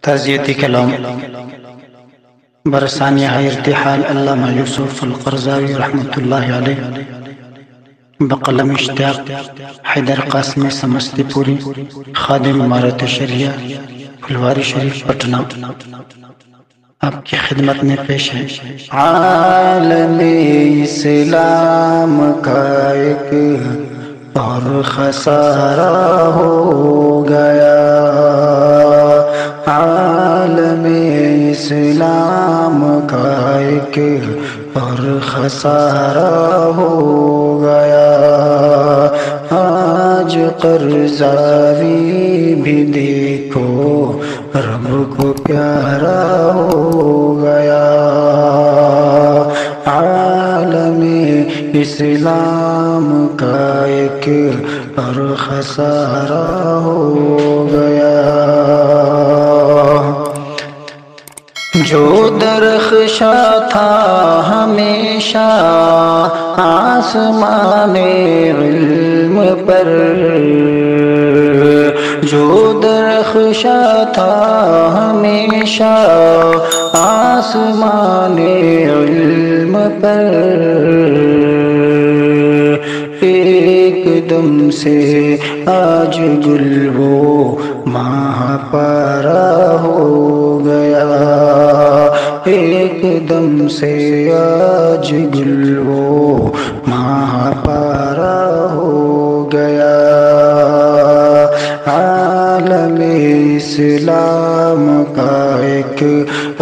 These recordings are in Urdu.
تعزیتی کلام برثانیہ ارتحال علامہ یوسف القرضاوی رحمۃ اللہ علیہ بقلم اشتیاق حیدر قاسمی سمستی پوری خادم امارت شریعہ پھلواری شریف پٹنہ آپ کی خدمت میں پیش ہے۔ عالم اسلام کا ایک اور خسارہ ہو گیا، عالم اسلام کا ایک اور خسارہ ہو گیا، آج قرضاوی بھی دیکھو رب کو پیارا ہو گیا، عالم اسلام کا ایک اور خسارہ ہو گیا۔ جو درخشاں تھا ہمیشہ آسمان علم پر، جو درخشاں تھا ہمیشہ آسمان علم پر، ایک دم سے آج گل وہ ماہ پارا ہو گیا، ایک دم سے آج گل وہ ماہ پارا ہو گیا، عالم اسلام کا ایک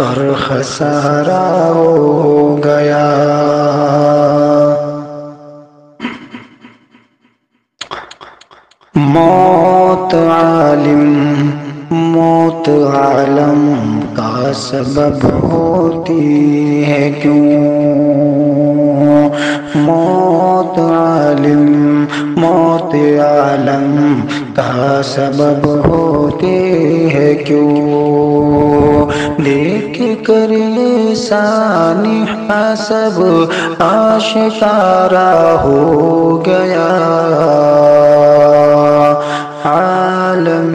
اور خسارہ ہو گیا۔ موت عالم کا سبب ہوتی ہے کیوں، موت عالم کا سبب ہوتی ہے کیوں، دیکھ کر سانحہ سب آشکارا ہو گیا، عالم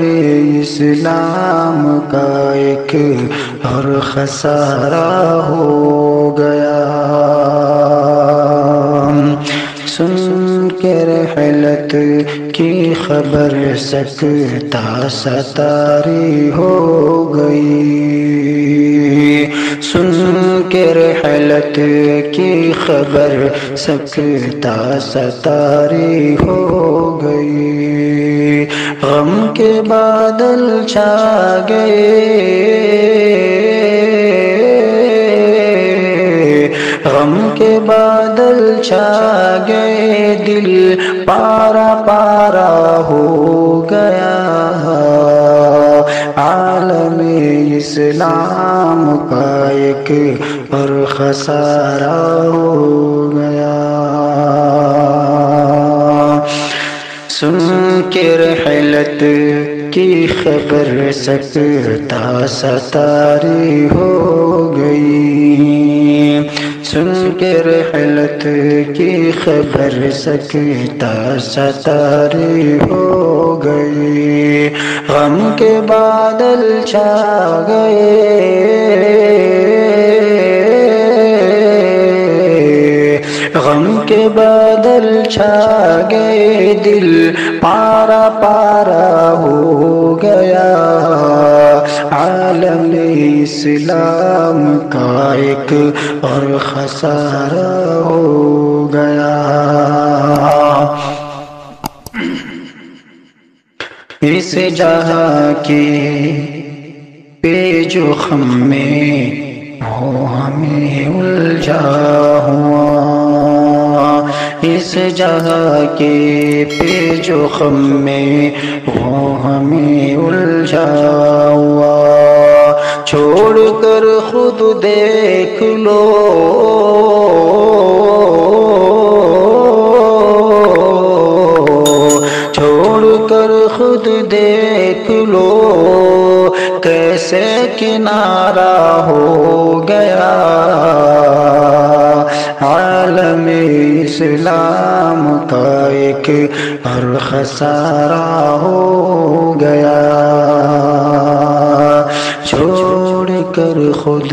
اسلام کا ایک اور خسارہ ہو گیا، سن کے رحلت کی خبر سکتہ ستاری ہو گئی، سن کے رحلت کی خبر سکتہ ستاری ہو گئی، غم کے بادل چھا گئے، غم کے بادل چھا گئے، دل پارا پارا ہو گیا، عالم اسلام کا ایک اور خسارہ ہو گیا، سن کے رحلت کی خبر سکتہ ستاری ہو گئی، سن کے رحلت کی خبر سکتہ ستاری ہو گئی، غم کے بادل چھا گئے، غم کے بادل چھا گئے، دل پارا پارا ہو گیا، عالم اسلام کا ایک اور خسارہ ہو گیا، اس جہاں کے پیچ و خم میں وہ ہمیں الجھا ہوا، اس جہاں کے پیچ و خم میں وہ ہمیں الجھا ہوا، چھوڑ کر خود دیکھ لو، چھوڑ کر خود دیکھ لو، کیسے کنارہ ہو گیا، عالم اسلام کا ایک اور خسارہ ہو گیا، چھوڑ کر خود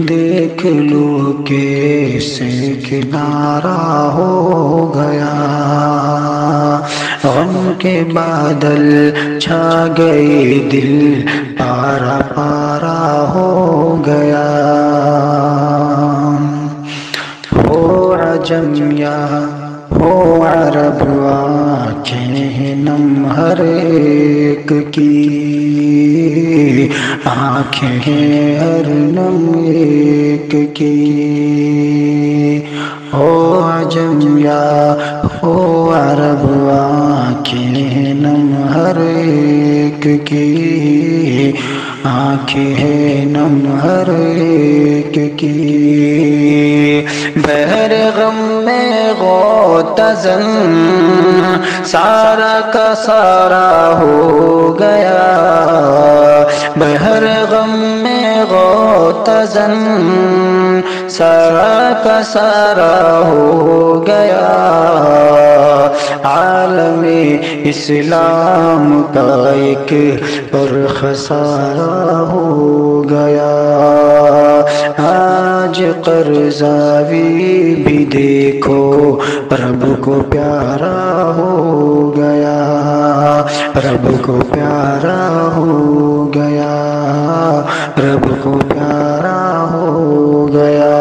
دیکھ لو کیسے کنارہ ہو گیا، غم کے بادل چھا گئے دل پارا پارا ہو گیا، ہو عجم یا ہو عرب آنکھیں نم ہر ایک کی، آنکھیں ہر نم ایک کی، ہو عجم یا ہو عرب آنکھیں نم ہر ایک کی، آنکھیں نم ہر ایک کی، بحر غم میں غوطہ-زن سارا کا سارا ہو گیا، بحر غم میں غوطہ-زن سارا کا سارا ہو گیا، عالم اسلام کا ایک پر خسارہ ہو گیا، آج قرضاوی بھی دیکھو رب کو پیارا ہو گیا، رب کو پیارا ہو گیا، رب کو پیارا ہو گیا،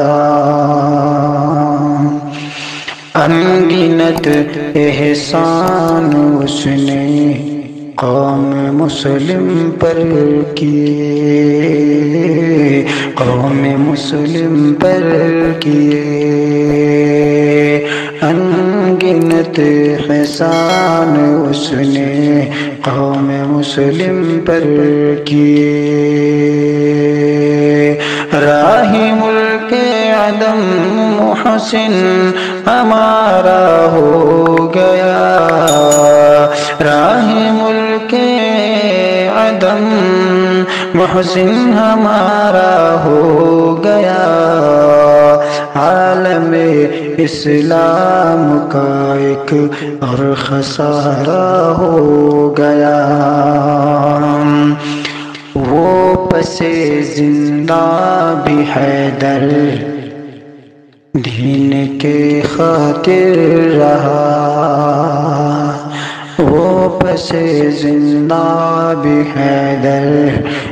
انگنت احسان اس نے قوم مسلم پر کیے، قوم مسلم پر کیے، انگنت احسان اس نے قوم مسلم پر کیے، راہی ملک عدم محسن ہمارا ہو گیا، راہی ملک عدم محسن ہمارا ہو گیا، عالم اسلام کا ایک اور خسارہ ہو گیا، وہ پس زندہ بھی حیدر دین کے خاطر رہا، وہ پس زندہ بھی حیدر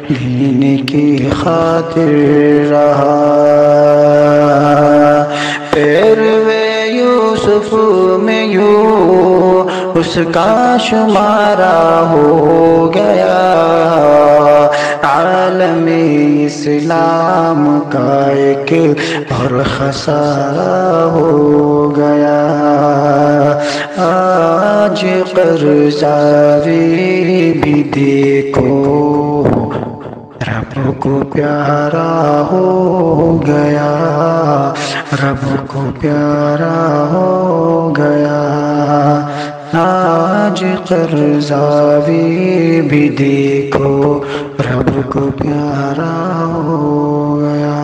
دین کی خاطر رہا، پیروے یوسف میں یوں اس کا شمارہ ہو گیا، عالم اسلام کا ایک اور خسارہ ہو گیا، آج قرضاوی بھی دیکھو رب کو پیارا ہو گیا، رب کو پیارا ہو گیا، آج قرضاوی بھی دیکھو رب کو پیارا ہو گیا۔